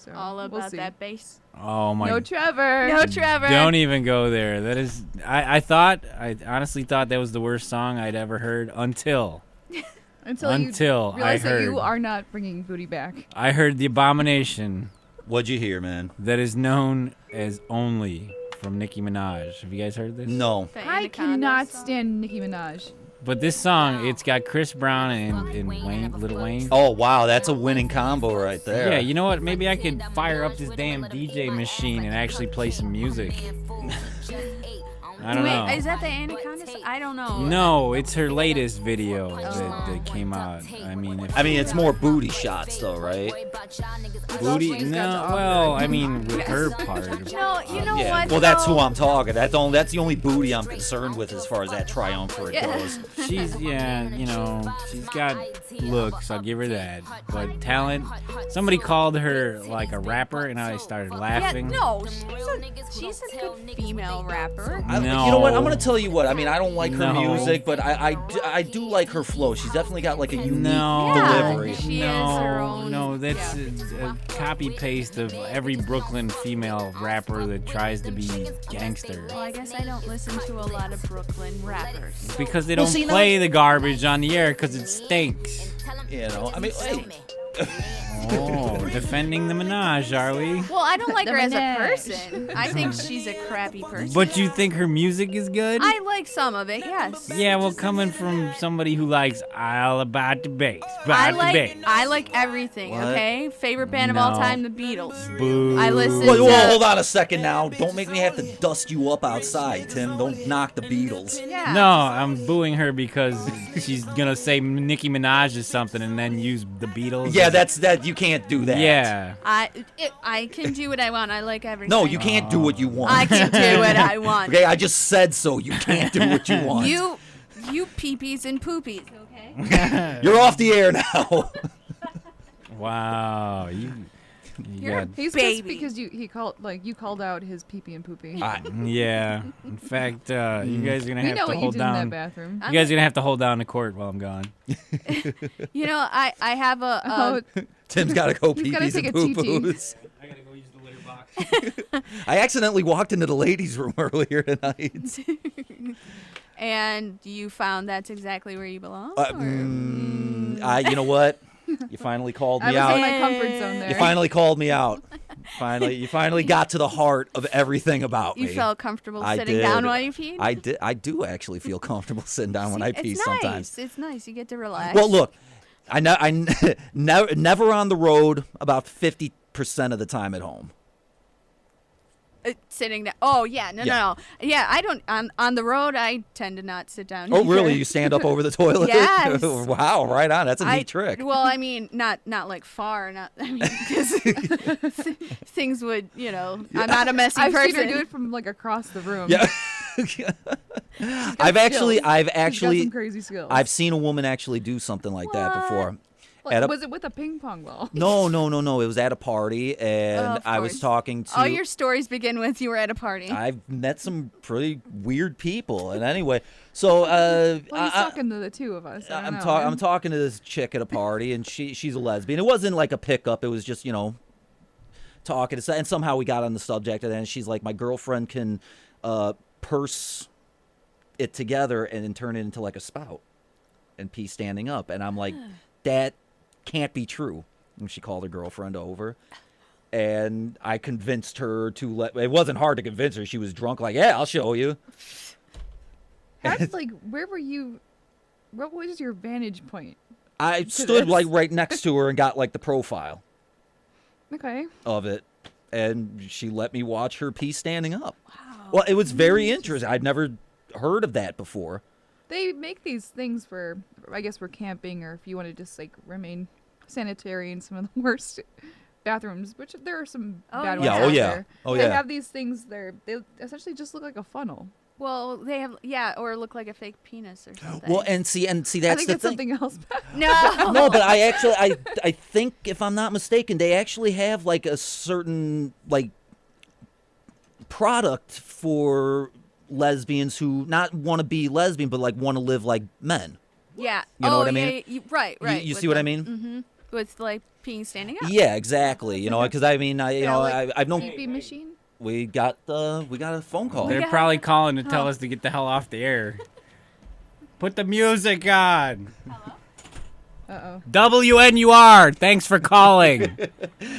So All about that bass. Oh my! No Trevor. No Trevor. Don't even go there. That is. I honestly thought that was the worst song I'd ever heard until Until you realize I heard that you are not bringing booty back. I heard the abomination What'd you hear, man? that is known as Only from Nicki Minaj. Have you guys heard this? No. The I Anaconda cannot song. stand Nicki Minaj. But this song, it's got Chris Brown and Wayne, Lil Wayne. Oh, wow. That's a winning combo right there. Yeah, you know what? Maybe I could fire up this damn DJ machine and actually play some music. I don't know. Wait, is that the Anaconda song? I don't know. No, it's her latest video that came out. I mean, it's more booty shots, though, right? booty. she's got No, to offer. well, I mean, with her part. No, you know Yeah. what? Well, that's though? who I'm talking. That's the only booty I'm concerned with as far as that triumvirate goes. She's she's got looks. I'll give her that. But talent. Somebody called her like a rapper, and I started Yeah, laughing. no, she's a good female rapper. No. You know what? I'm gonna tell you what. I mean, I don't like her No. music, but I do like her flow. She's definitely got like a unique No. delivery. She has her own. No, that's a copy paste of every Brooklyn female rapper that tries to be gangster. Well, I guess I don't listen to a lot of Brooklyn rappers. Because they Well, don't see, now- play the garbage on the air because it stinks. You know, I mean, hey, Oh, defending the Minaj, are we? Well, I don't like The her as a Minaj. person. I think she's a crappy person. But you think her music is good? I like some of it, yes. Yeah, well, coming from somebody who likes all about the bass, about the bass. I like everything, What? okay? Favorite band of all No. time, the Beatles. Boo. I listen whoa, to... hold on a second now. Don't make me have to dust you up outside, Tim. Don't knock the Beatles. Yeah. No, I'm booing her because she's gonna say Nicki Minaj is something and then use the Beatles. Yeah, that. You can't do that. Yeah. I can do what I want. I like everything. No, you can't do what you want. I can do what I want. Okay, I just said so. You can't do what you want. You peepees and poopies, okay? You're off the air now. Wow. You You're a got, He's baby. pissed because you called out his pee-pee and poopy. yeah. In fact, you guys are gonna we have know to what you hold did in that down. bathroom. You guys are gonna have to hold down the court while I'm gone. You know, I have a... Oh, Tim's got to go He's pee gotta pees and take a poo TT. poos. I gotta go use the litter box. I accidentally walked into the ladies' room earlier tonight. and you found that's exactly where you belong? You know what? You finally called I me was out. in my comfort zone there. You finally called me out. You finally got to the heart of everything about You me. felt comfortable I sitting did. down while you peed? I do actually feel comfortable sitting down when See, I pee it's sometimes. Nice. It's nice. You get to relax. Well, look, I never on the road. About 50% of the time at home. Sitting down. Oh, yeah. Yeah. No. Yeah, I don't. On the road, I tend to not sit down. Oh, either. really? You stand up over the toilet? Yes. Wow, right on. That's a neat trick. Well, I mean, not like far. Not. I mean, because things would, I'm not a messy I've person. seen her do it from like across the room. Yeah. I've skills. actually some crazy skills. I've seen a woman actually do something like that before. Like, was it with a ping pong ball? No. It was at a party, and Of I was course. talking to. All your stories begin with you were at a party. I've met some pretty weird people, and anyway, so Well, he's talking to the two of us. I don't know. I'm talking to this chick at a party, and she's a lesbian. It wasn't like a pickup; it was just talking, and somehow we got on the subject, and then she's like, "My girlfriend can purse it together and then turn it into like a spout and pee standing up," and I'm like, "That can't be true." And she called her girlfriend over, and I convinced her to let. It wasn't hard to convince her. She was drunk. Like, yeah, I'll show you. Where were you? What was your vantage point? I stood this? like right next to her and got like the profile Okay. of it, and she let me watch her pee standing up. Wow. Well, it was very interesting. I'd never heard of that before. They make these things for, I guess, for camping, or if you want to just like remain sanitary in some of the worst bathrooms, which there are some bad ones yeah. out Oh, yeah. there. Oh, They yeah. have these things there. They essentially just look like a funnel. Well, they have, or look like a fake penis or something. Well, and see, I that's think the that's thing. something else. no. No, but I think if I'm not mistaken, they actually have like a certain like product for lesbians who not want to be lesbian, but like want to live like men. Yeah. You know what I mean? Yeah, right. You With see what I mean? Mm-hmm. With like peeing standing up. Yeah, exactly. You know, because I mean, I've known. Pee machine. We got a phone call. They're probably calling to tell us to get the hell off the air. Put the music on. Hello? Uh-oh. WNUR, thanks for calling.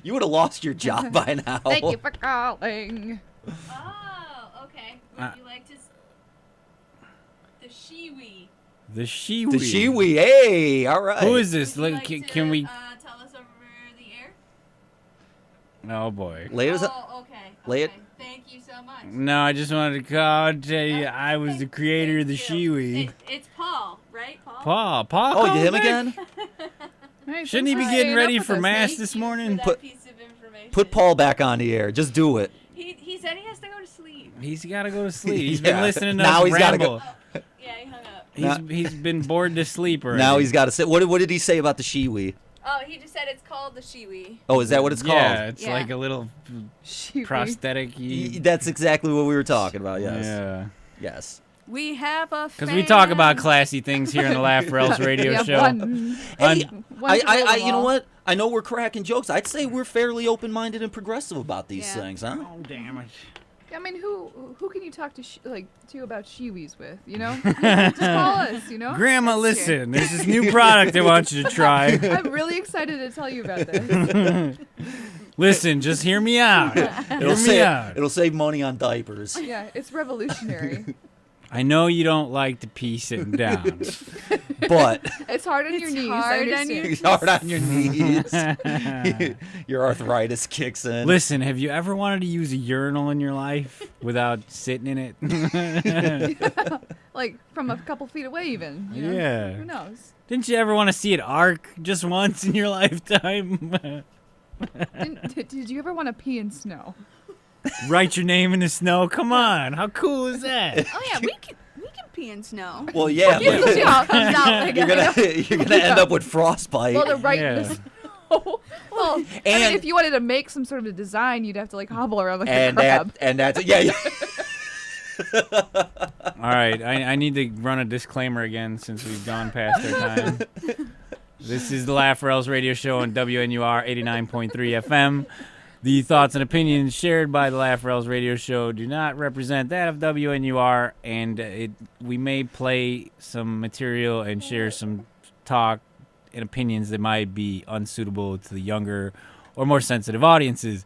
You would have lost your job by now. Thank you for calling. Oh, okay. Would you like to... The SheWee. The SheWee. The SheWee. Hey, all right. Who is this? Would you like Can we... tell us over the air? Oh, boy. Ladies, Oh, okay. Lay it- Thank you so much. No, I just wanted to call and tell you I was the creator of the SheWee. It's Paul, right? Paul Oh, called him back? again? Hey, Shouldn't he be thanks for getting staying ready up for with us, mass Nate. this morning? Put piece of information. Put Paul back on the air. Just do it. He said he has to go to sleep. He's got to go to sleep. He's Yeah. been listening to Now us he's gotta ramble. go. Yeah, he hung up. He's been bored to sleep already. Now he's got to say. What did he say about the SheWee? Oh, he just said it's called the SheWee. Oh, is that what it's called? Yeah, it's Yeah. like a little Shoot me. prosthetic. That's exactly what we were talking about. Yes. Yeah. Yes. We have a Because we talk about classy things here on the Laugh Rails radio Yeah, show. Hey, one to roll them you know all. what? I know we're cracking jokes. I'd say we're fairly open-minded and progressive about these Yeah. things, huh? Oh, damn it. I mean, who can you talk to to about SheWees with? You know, just call us. You know, Grandma, That's true. listen. There's this new product I want you to try. I'm really excited to tell you about this. Listen, just hear me out. Hear me out. It'll save money on diapers. Yeah, it's revolutionary. I know you don't like to pee sitting down. But It's hard on your It's knees. hard I on understand. your- it's hard on your knees. Your arthritis kicks in. Listen, have you ever wanted to use a urinal in your life without sitting in it? Like from a couple feet away, even. You know? Yeah. Who knows? Didn't you ever want to see it arc just once in your lifetime? Did you ever want to pee in snow? Write your name in the snow? Come on. How cool is that? Oh yeah, we can pee in snow. Well, yeah, but Yeah. Comes out like you're gonna end up with frostbite. Well, to write Yeah. in the snow. Well, I mean, And- if you wanted to make some sort of a design, you'd have to like hobble around like a and crab. that's yeah. All right, I need to run a disclaimer again since we've gone past our time. This is the Laugh Rails radio show on WNUR 89.3 FM. The thoughts and opinions shared by the Laugh Rails radio show do not represent that of WNUR, and we may play some material and share some talk and opinions that might be unsuitable to the younger or more sensitive audiences.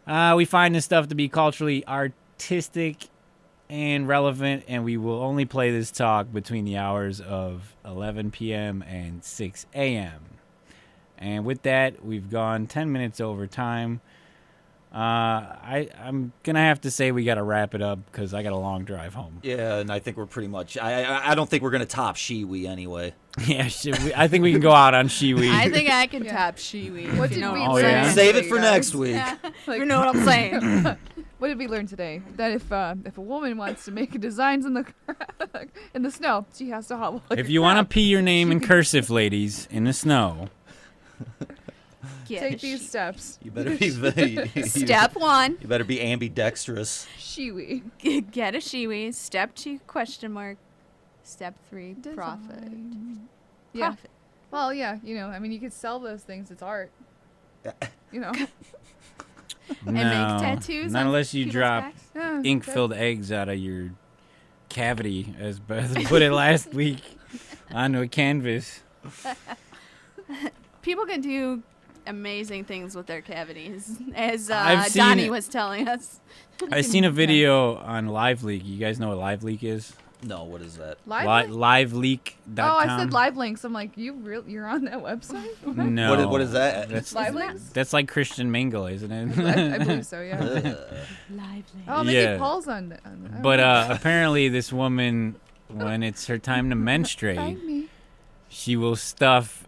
We find this stuff to be culturally artistic and relevant, and we will only play this talk between the hours of 11 p.m. and 6 a.m. And with that, we've gone 10 minutes over time. I'm going to have to say we got to wrap it up because I got a long drive home. Yeah, and I think we're pretty much. I don't think we're gonna top SheWee anyway. Yeah, I think we can go out on SheWee. I think I can Yeah. top SheWee. What if you did know we what I'm Oh, learn? yeah? saying. Save it today, for guys? next week. Yeah. Like- You know what I'm saying. What did we learn today? That if a woman wants to make designs in the snow, she has to hobble. Like If a you want to crab. pee your name in cursive, ladies, in the snow, Take these steps. You better be. Step 1, You better be ambidextrous. SheWee. get a SheWee. Step 2, question mark. Step 3, profit. Yeah. Profit. Well, yeah. You know, I mean, you could sell those things. It's art. You know. And no, make tattoos not on unless you people's drop backs. Yeah, ink-filled eggs out of your cavity, as Beth put it last week, onto a canvas. People can do amazing things with their cavities, as I've seen Donnie it. was telling us. I seen a video on Live Leak. You guys know what Live Leak is? No, what is that? Live link? Liveleak.com. Oh, I said live links. I'm like, you're on that website? What? No. What is that? That's Live links? that's like Christian Mingle, isn't I it? believe so. Yeah. Lively. Oh, maybe Yeah. Paul's on that. But apparently, this woman, when it's her time to menstruate, Find me. she will stuff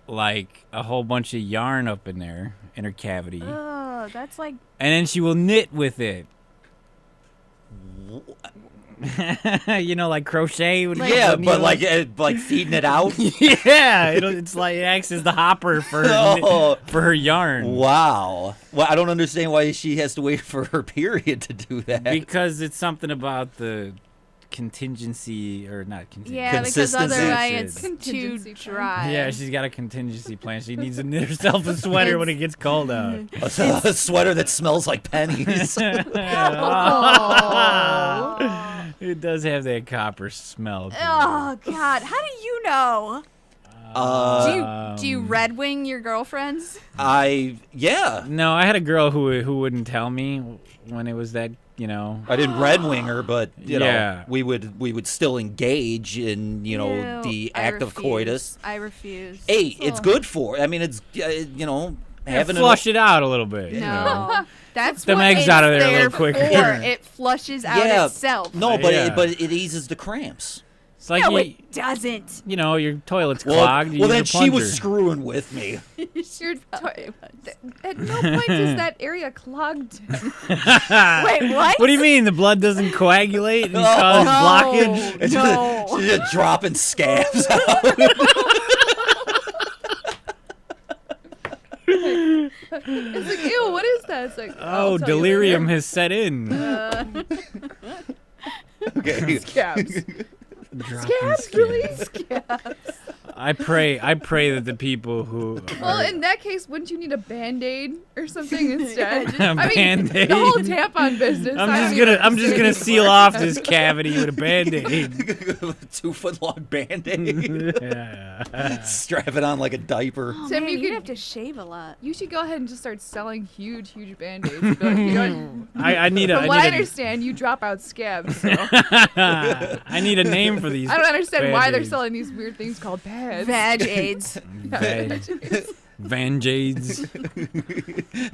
like a whole bunch of yarn up in there in her cavity, Oh, that's like and then she will knit with it. You know, like crochet. With Yeah, the but needle. like feeding it out. Yeah, it's like it acts as the hopper for her, Oh. for her yarn. Wow. Well, I don't understand why she has to wait for her period to do that. Because it's something about the contingency, or not contingency. Yeah, because Consistency. otherwise it's too Contingency plan. dry. Yeah, she's got a contingency plan. She needs to knit herself a sweater when it gets cold out. A sweater that smells like pennies. It does have that copper smell. to it. Oh God, how do you know? Do you Red Wing your girlfriends? Yeah. No, I had a girl who wouldn't tell me when it was that, I didn't red wing her, but you Yeah. know, we would still engage in Ew, the I act of refuse. coitus. I refuse. Hey, it's good for. I mean, it's having flush it out a little bit. No, that's Them what eggs it's out of there a little there quicker. for. It flushes out Yeah. itself. No, but Yeah. it eases the cramps. It's like No, it doesn't. your toilet's Well, clogged. you well, use then a she was plunger. screwing with me. Your at no point is that area clogged. Wait, what? What do you mean? The blood doesn't coagulate and cause blockage? It's No. She's just dropping scabs out. It's like, ew, what is that? It's like, Oh, I'll tell you delirium later. has set in. Okay. Scabs. Dropping Scabs, really? I pray that the people who Well, are in that case, wouldn't you need a Band-Aid or something instead? A I mean, Band-Aid? the whole tampon business. I'm just gonna seal off this cavity with a Band-Aid. 2 foot long Band-Aid. Yeah. Strap it on like a diaper. Oh, Tim, man, you you'd could- have to shave a lot. You should go ahead and just start selling huge Band-Aids. Be like, you know, I need from what I a understand, you drop out scabs. So. I need a name for these. I don't understand why they're Band-Aids. selling these weird things called pads. Vag AIDS. Van-Jades,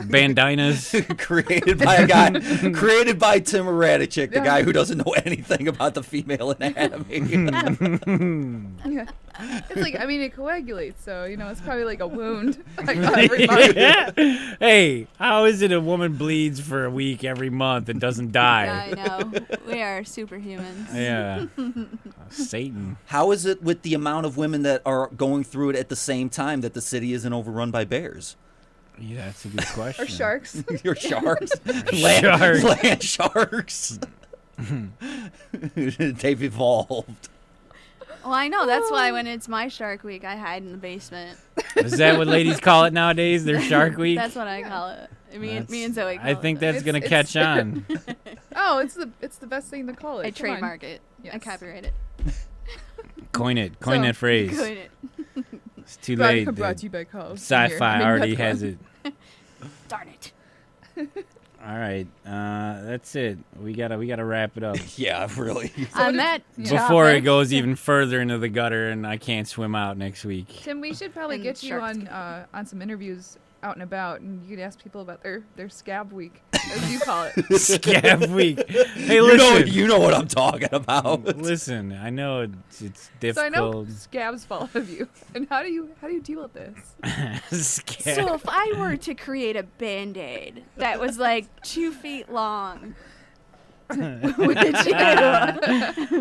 bandanas. Created by a guy, created by Tim Radicic, the guy who doesn't know anything about the female anatomy. Yeah. It's like, I mean, it coagulates, so, it's probably like a wound. Like every month. Hey, how is it a woman bleeds for a week every month and doesn't die? I know. We are superhumans. Yeah. Satan. How is it with the amount of women that are going through it at the same time that the city isn't overrun by bears? Yeah, that's a good question. Or sharks. Your sharks? Sharks. Land sharks. They've evolved. Well, I know. That's why when it's my Shark Week, I hide in the basement. Is that what ladies call it nowadays? Their Shark Week? That's what I call it. Me and Zoe call I think it that's It's- going to it's- catch on. Oh, it's the best thing to call it. I Come on. trademark it. I Yes. copyright it. Coin it. So- That phrase. Coin it. It's too late. Brought to you by Cubs. Sci-fi already has it. Darn it. All right. That's it. We gotta wrap it up. Yeah, really. On that Before it topic- goes even further into the gutter and I can't swim out next week. Tim, we should probably And get you sharks on some interviews out and about, and you could ask people about their scab week, as you call it. Scab week. Hey, You listen. know what I'm talking about. Listen, I know it's So I know difficult. scabs fall of you, and how do you deal with this? Scab. So if I were to create a Band-Aid that was like 2 feet long, would you How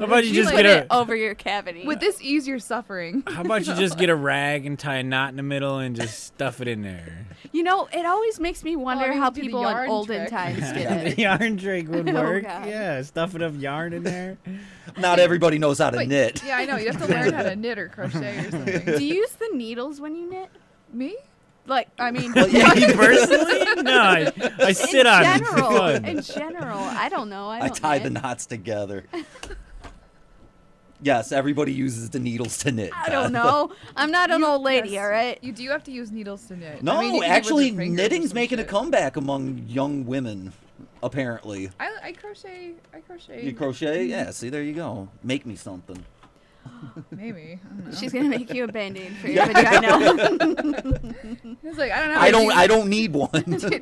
about you just put get it a? over your cavity? Would this ease your suffering? How about you just get a rag and tie a knot in the middle and just stuff it in there? It always makes me wonder I mean, how do the people in yarn olden trick. times did The it. yarn trick would Oh, work. God. Yeah, stuff enough yarn in there. Not everybody knows how to Wait, knit. Yeah, I know. You have to learn how to knit or crochet or something. Do you use the needles when you knit? Me? Like, I mean, Me personally? No, I sit on it. It's fun. In general, I don't know. I I don't tie the knit. knots together. Yes, everybody uses the needles to knit. I don't know. I'm not an old lady, Yes, all right? You do have to use needles to knit. No, I mean, you can do it with actually, your fingers or knitting's some making a shit. comeback among young women, apparently. I crochet. You crochet? Yeah, see, there you go. Make me something. Maybe. I don't know. She's gonna make you a Band-Aid for your vagina. It's like, I don't know. I don't need one.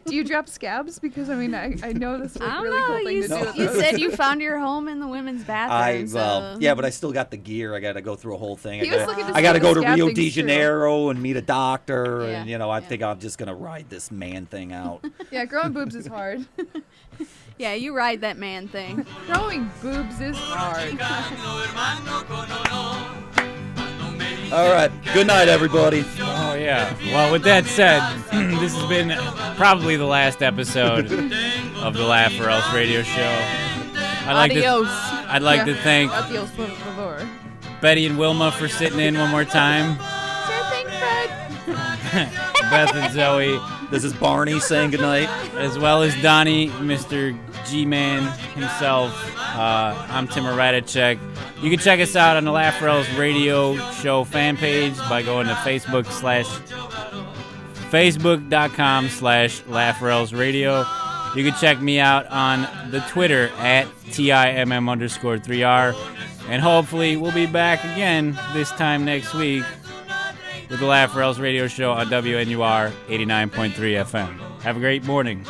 Do you drop scabs? Because I mean, I know this is a I don't really know. cool thing You, to do. with you those. said you found your home in the women's bathroom. so. Yeah, but I still got the gear. I got to go through a whole thing. He was looking to I see got to if go the to scab Rio thing's de true. Janeiro and meet a doctor, Yeah, and I think I'm just gonna ride this man thing out. Yeah, growing boobs is hard. Yeah, you ride that man thing. Growing boobs is hard. All right, good night, everybody. Oh, yeah. Well, with that said, this has been probably the last episode of the Laugh or Else radio show. Adios. I'd like to thank Adios, por favor. Betty and Wilma for sitting in one more time. Sure thing, Fred. Beth and Zoe, This is Barney saying goodnight. as well as Donnie, Mr. G-Man himself. I'm Tim Radicek. You can check us out on the LOERadio show fan page by going to facebook.com/LOERadio. You can check me out on the Twitter at TIMM_3R. And hopefully we'll be back again this time next week with the LOERadio show on WNUR 89.3 FM. Have a great morning.